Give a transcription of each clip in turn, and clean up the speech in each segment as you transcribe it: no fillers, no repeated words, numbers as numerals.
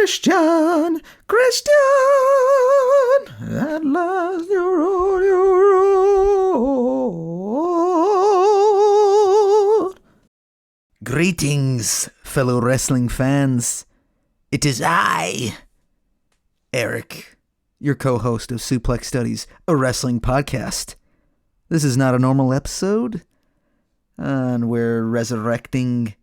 Christian, at last you're on your own. Greetings, fellow wrestling fans. It is I, Eric, your co-host of Suplex Studies, a wrestling podcast. This is not a normal episode, and we're resurrecting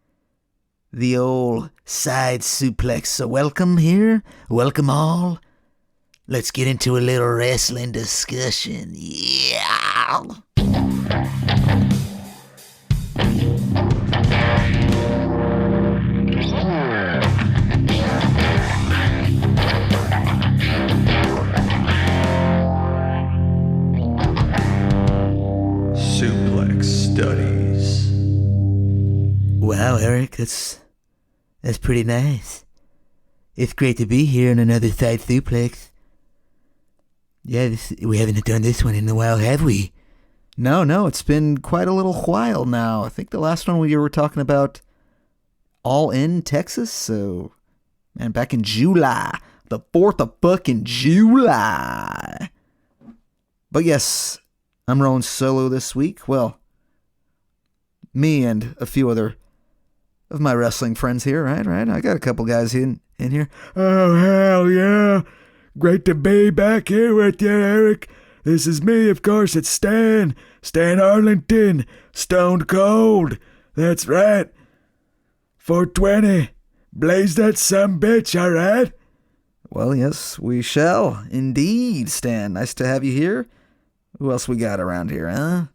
the old Side Suplex. So welcome here, welcome all. Let's get into a little wrestling discussion. Yeah. Suplex Studies. Wow, Eric, that's pretty nice. It's great to be here in another Side Suplex. Yeah, we haven't done this one in a while, have we? No, it's been quite a little while now. I think the last one we were talking about All In Texas, so, man, back in July. The 4th of fucking July. But yes, I'm rolling solo this week. Well, me and a few other of my wrestling friends here, right? I got a couple guys in here. Oh, hell yeah. Great to be back here with you, Eric. This is me, of course. It's Stan Arlington. Stone Cold. That's right. 420. Blaze that sumbitch, all right? Well, yes, we shall. Indeed, Stan. Nice to have you here. Who else we got around here, huh?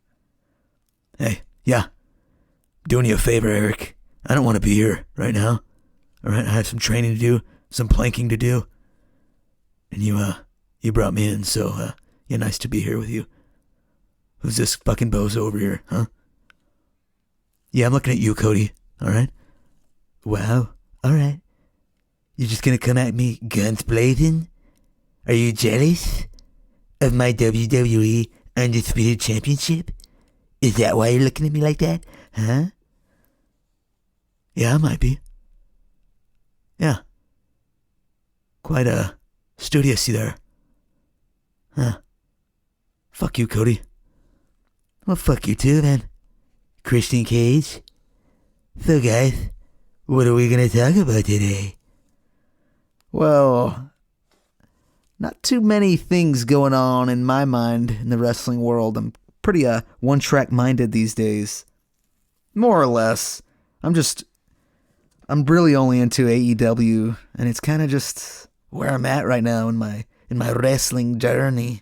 Hey, yeah. Doing you a favor, Eric. I don't want to be here right now. All right, I have some training to do, some planking to do. And you brought me in, so, yeah, nice to be here with you. Who's this fucking bozo over here, huh? Yeah, I'm looking at you, Cody, all right? Wow, all right. You're just gonna come at me guns blazing? Are you jealous of my WWE Undisputed Championship? Is that why you're looking at me like that, huh? Yeah, I might be. Yeah. Quite studious there. Huh. Fuck you, Cody. Well, fuck you too, then. Christian Cage. So, guys, what are we gonna talk about today? Well, not too many things going on in my mind in the wrestling world. I'm pretty one-track minded these days. More or less. I'm really only into AEW, and it's kind of just where I'm at right now in my wrestling journey.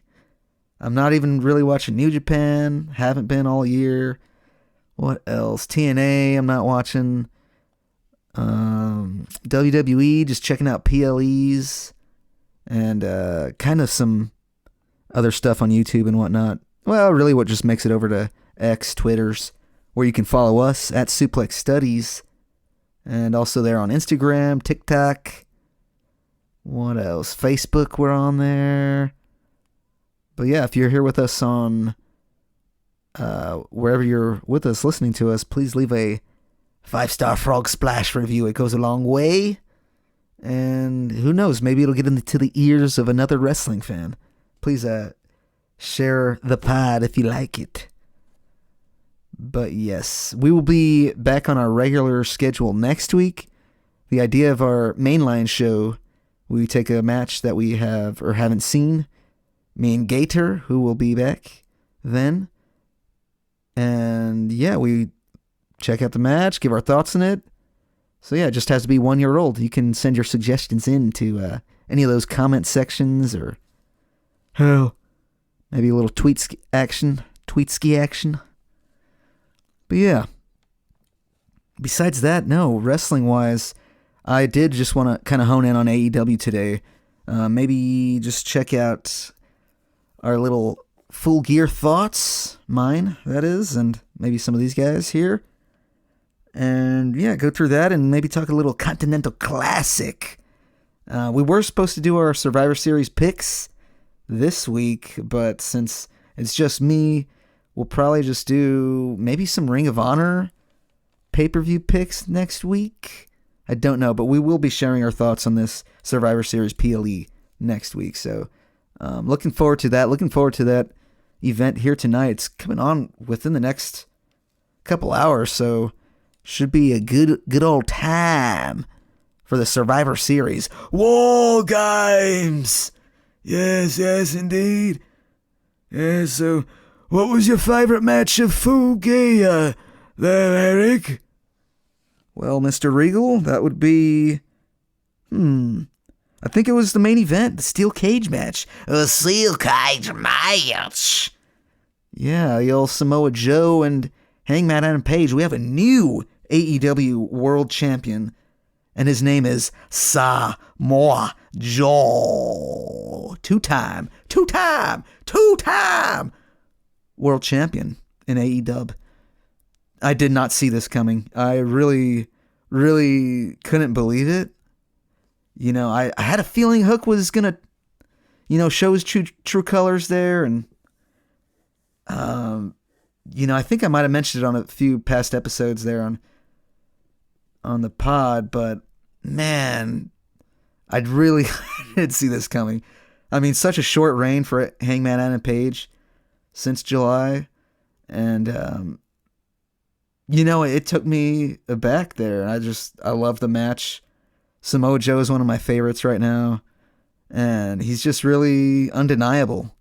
I'm not even really watching New Japan, haven't been all year. What else? TNA, I'm not watching. WWE, just checking out PLEs, and kind of some other stuff on YouTube and whatnot. Well, really what just makes it over to X, Twitters, where you can follow us at Suplex Studies. And also there on Instagram, TikTok. What else? Facebook, we're on there. But yeah, if you're here with us on wherever you're with us listening to us, please leave a 5-star frog splash review. It goes a long way. And who knows, maybe it'll get into the ears of another wrestling fan. Please share the pod if you like it. But yes, we will be back on our regular schedule next week. The idea of our mainline show, we take a match that we have or haven't seen. Me and Gator, who will be back then. And yeah, we check out the match, give our thoughts on it. So yeah, it just has to be 1 year old. You can send your suggestions in to any of those comment sections, or hell, maybe a little tweetski action. But yeah, besides that, no, wrestling-wise, I did just want to kind of hone in on AEW today. Maybe just check out our little Full Gear thoughts, mine, that is, and maybe some of these guys here. And yeah, go through that and maybe talk a little Continental Classic. We were supposed to do our Survivor Series picks this week, but since it's just me, we'll probably just do maybe some Ring of Honor pay-per-view picks next week. I don't know, but we will be sharing our thoughts on this Survivor Series PLE next week. So looking forward to that. Looking forward to that event here tonight. It's coming on within the next couple hours, so should be a good old time for the Survivor Series. War Games! Yes, indeed. Yeah, so what was your favorite match of Fugi there, Eric? Well, Mr. Regal, that would be... I think it was the main event, the steel cage match. A steel cage match. Yeah, the old Samoa Joe and Hangman Adam Page. We have a new AEW World Champion, and his name is Samoa Joe. Two-time World Champion in AEW. I did not see this coming. I really couldn't believe it. You know, I had a feeling Hook was going to, show his true colors there. And, I think I might have mentioned it on a few past episodes there on the pod. But, man, I really didn't see this coming. I mean, such a short reign for Hangman Adam Page since July. And, it took me aback there. I love the match. Samoa Joe is one of my favorites right now. And he's just really undeniable.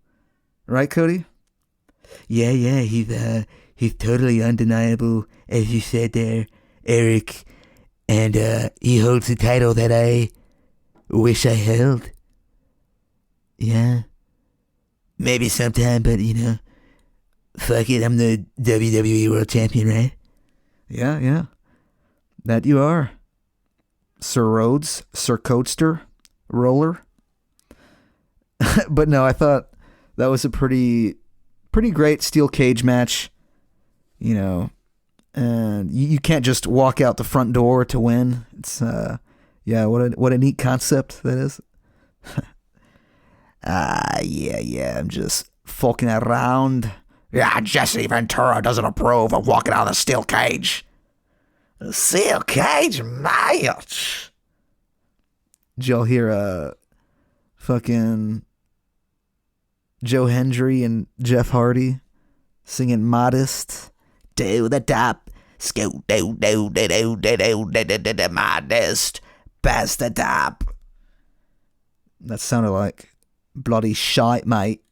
Right, Cody? Yeah, he's totally undeniable, as you said there, Eric. And he holds the title that I wish I held. Yeah. Maybe sometime, but fuck it, I'm the WWE World Champion, right? Yeah. That you are. Sir Rhodes, Sir Coaster, Roller. But no, I thought that was a pretty great steel cage match. And you can't just walk out the front door to win. It's what a neat concept that is. Yeah, I'm just fucking around. Yeah, Jesse Ventura doesn't approve of walking out of the steel cage. A steel cage match. Did y'all hear fucking Joe Hendry and Jeff Hardy singing Modest? Do the top, scoot, do, modest, past the top. That sounded like bloody shite, mate.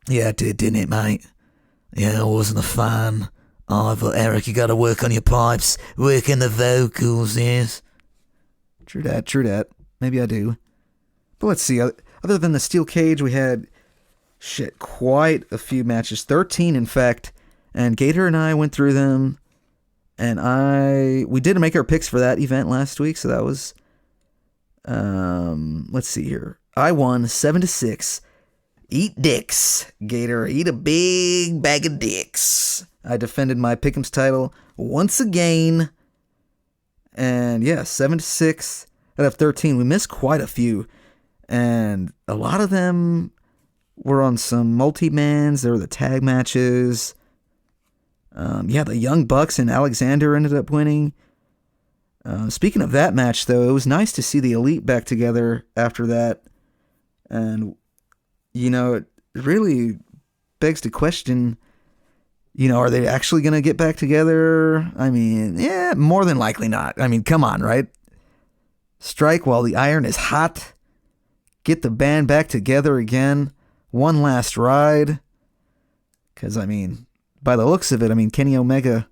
Yeah, it did, didn't it, mate? Yeah, I wasn't a fan. Oh, but Eric, you gotta work on your pipes, work on the vocals, yes. True that. Maybe I do. But let's see, other than the steel cage, we had, quite a few matches. 13, in fact. And Gator and I went through them. And we did make our picks for that event last week, so that was, let's see here. I won 7-6. Eat dicks, Gator. Eat a big bag of dicks. I defended my Pick'ems title once again. And 7-6 out of 13. We missed quite a few. And a lot of them were on some multi-mans. There were the tag matches. The Young Bucks and Alexander ended up winning. Speaking of that match, though, it was nice to see the Elite back together after that. And, it really begs to question, are they actually going to get back together? I mean, yeah, more than likely not. I mean, come on, right? Strike while the iron is hot. Get the band back together again. One last ride. Because, by the looks of it, Kenny Omega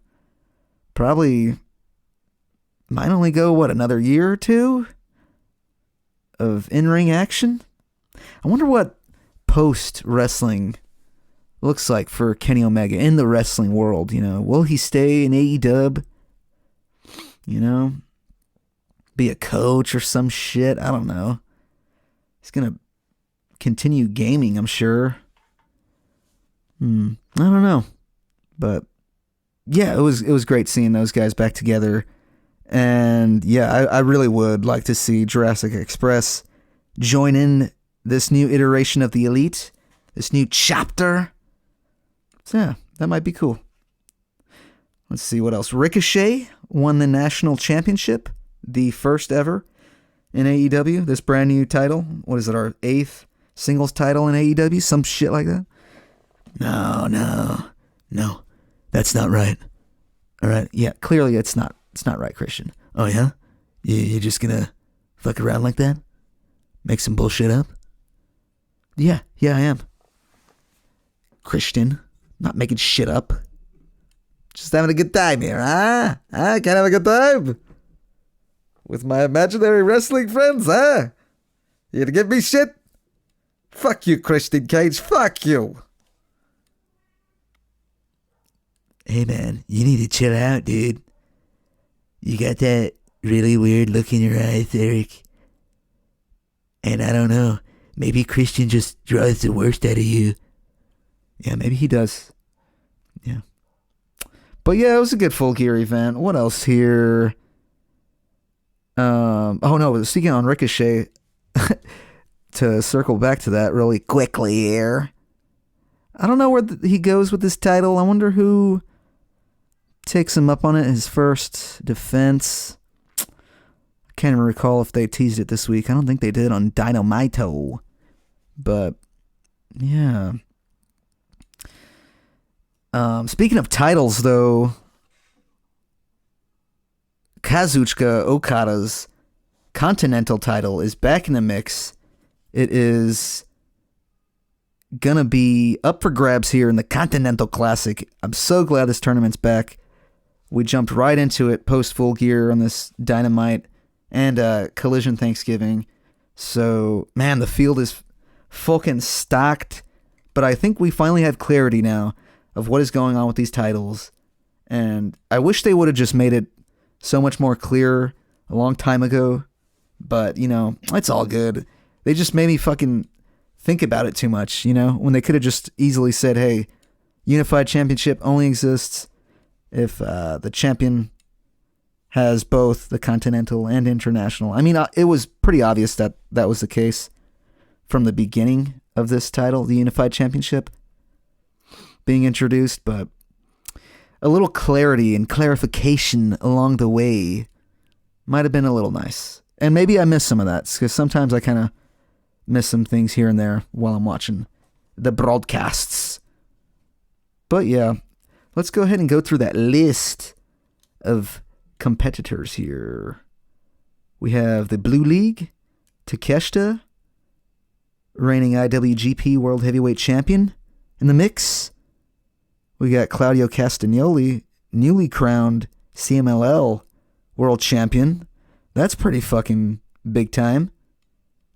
probably might only go, another year or two of in-ring action? I wonder what post-wrestling looks like for Kenny Omega in the wrestling world. Will he stay in AEW? Be a coach or some shit? I don't know. He's going to continue gaming, I'm sure. I don't know. But yeah, it was great seeing those guys back together. And yeah, I really would like to see Jurassic Express join in this new iteration of the Elite, this new chapter. So yeah, that might be cool. Let's see what else. Ricochet won the national championship the first ever in AEW. This brand new title. What is it? Our 8th singles title in AEW? Some shit like that. No. That's not right. All right. Yeah, clearly it's not right, Christian. Oh, yeah? You're just gonna fuck around like that? Make some bullshit up? Yeah, I am. Christian, not making shit up. Just having a good time here, huh? Can't have a good time? With my imaginary wrestling friends, huh? You gonna give me shit? Fuck you, Christian Cage, fuck you. Hey, man, you need to chill out, dude. You got that really weird look in your eyes, Eric. And I don't know, maybe Christian just draws the worst out of you. Yeah, maybe he does. Yeah. But yeah, it was a good Full Gear event. What else here? Oh no, speaking on Ricochet, to circle back to that really quickly here. I don't know where he goes with this title. I wonder who takes him up on it, his first defense. I can't even recall if they teased it this week. I don't think they did on Dynamito. But, yeah. Speaking of titles, though, Kazuchika Okada's Continental title is back in the mix. It is gonna be up for grabs here in the Continental Classic. I'm so glad this tournament's back. We jumped right into it post Full Gear on this Dynamite and Collision Thanksgiving. So, man, the field is fucking stacked. But I think we finally have clarity now of what is going on with these titles. And I wish they would have just made it so much more clear a long time ago. But, you know, it's all good. They just made me fucking think about it too much, you know, when they could have just easily said, hey, Unified Championship only exists if the champion has both the Continental and International. I mean, it was pretty obvious that that was the case from the beginning of this title, the Unified Championship being introduced, but a little clarity and clarification along the way might have been a little nice. And maybe I missed some of that, because sometimes I kind of miss some things here and there while I'm watching the broadcasts. But yeah, let's go ahead and go through that list of competitors here. We have the Blue League, Takeshita, reigning IWGP World Heavyweight Champion, in the mix. We got Claudio Castagnoli, newly crowned CMLL World Champion. That's pretty fucking big time.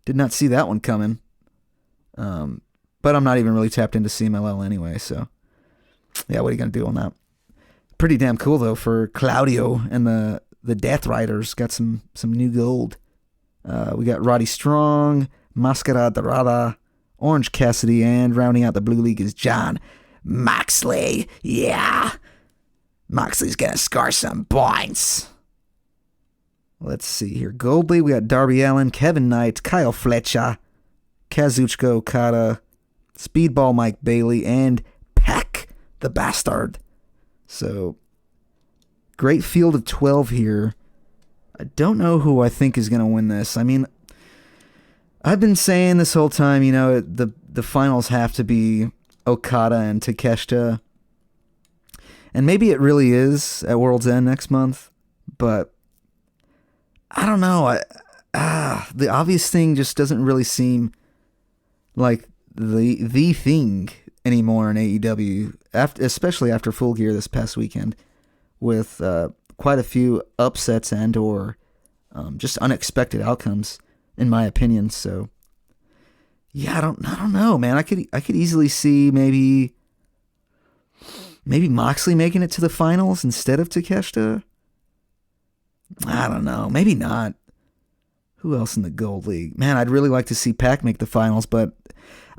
Did not see that one coming. But I'm not even really tapped into CMLL anyway, so yeah, what are you going to do on that? Pretty damn cool, though, for Claudio and the Death Riders. Got some new gold. We got Roddy Strong, Mascara Dorada, Orange Cassidy, and rounding out the Blue League is John Moxley. Yeah. Moxley's going to score some points. Let's see here. Gold League, we got Darby Allin, Kevin Knight, Kyle Fletcher, Kazuchika Okada, Speedball Mike Bailey, and Peck the Bastard. So, great field of 12 here. I don't know who I think is going to win this. I mean, I've been saying this whole time, you know, the finals have to be Okada and Takeshita. And maybe it really is at World's End next month, but I don't know. The obvious thing just doesn't really seem like the thing anymore in AEW, especially after Full Gear this past weekend, with quite a few upsets and or just unexpected outcomes, in my opinion. So, yeah, I don't know, man. I could easily see maybe Moxley making it to the finals instead of Takeshita. I don't know. Maybe not. Who else in the Gold League? Man, I'd really like to see Pac make the finals, but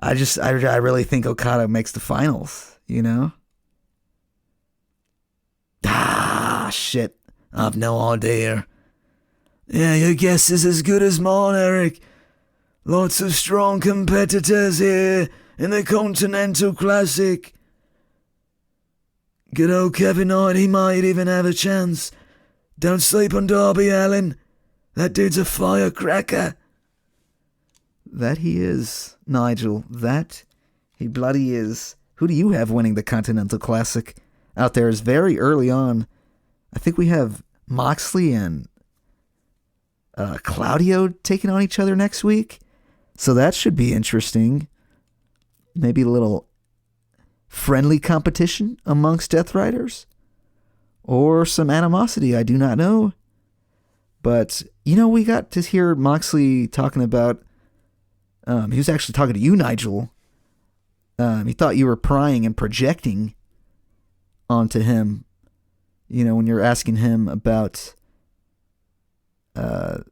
I really think Okada makes the finals, you know? Shit. I've no idea. Yeah, your guess is as good as mine, Eric. Lots of strong competitors here in the Continental Classic. Good old Kevin Knight, he might even have a chance. Don't sleep on Darby Allin. That dude's a firecracker. That he is, Nigel. That he bloody is. Who do you have winning the Continental Classic out there? Is very early on. I think we have Moxley and Claudio taking on each other next week. So that should be interesting. Maybe a little friendly competition amongst Death Riders. Or some animosity, I do not know. But, we got to hear Moxley talking about... he was actually talking to you, Nigel. He thought you were prying and projecting onto him. When you're asking him about... if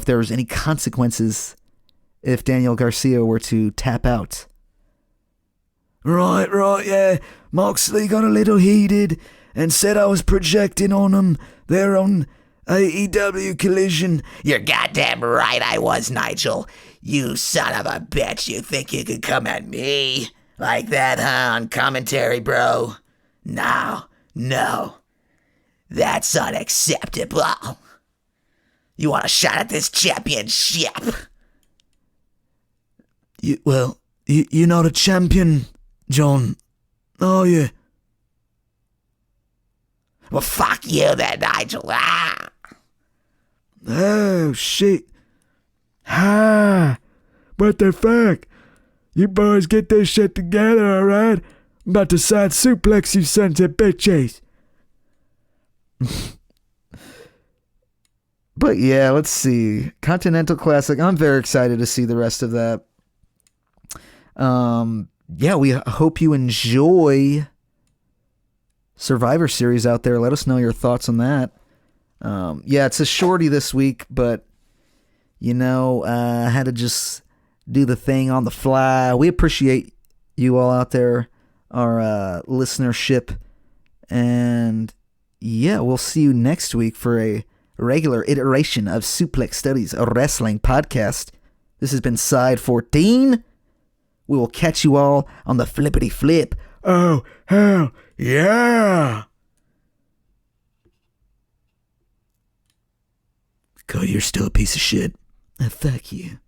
there was any consequences if Daniel Garcia were to tap out. Right, yeah. Moxley got a little heated and said I was projecting on him there on AEW Collision. You're goddamn right I was, Nigel. You son of a bitch. You think you could come at me like that, huh, on commentary, bro? No. That's unacceptable. You want a shot at this championship? You're not a champion, John, are you? Well, fuck you then, Nigel. Ah! Oh, shit. What the fuck? You boys get this shit together, alright? I'm about to side suplex you sons of bitches. But yeah, let's see. Continental Classic. I'm very excited to see the rest of that. We hope you enjoy Survivor Series out there. Let us know your thoughts on that. It's a shorty this week, but I had to just do the thing on the fly. We appreciate you all out there, our listenership, and we'll see you next week for a regular iteration of Suplex Studies, a wrestling podcast. This has been Side 14. We will catch you all on the flippity flip. Oh, hell yeah! God, you're still a piece of shit. Fuck you.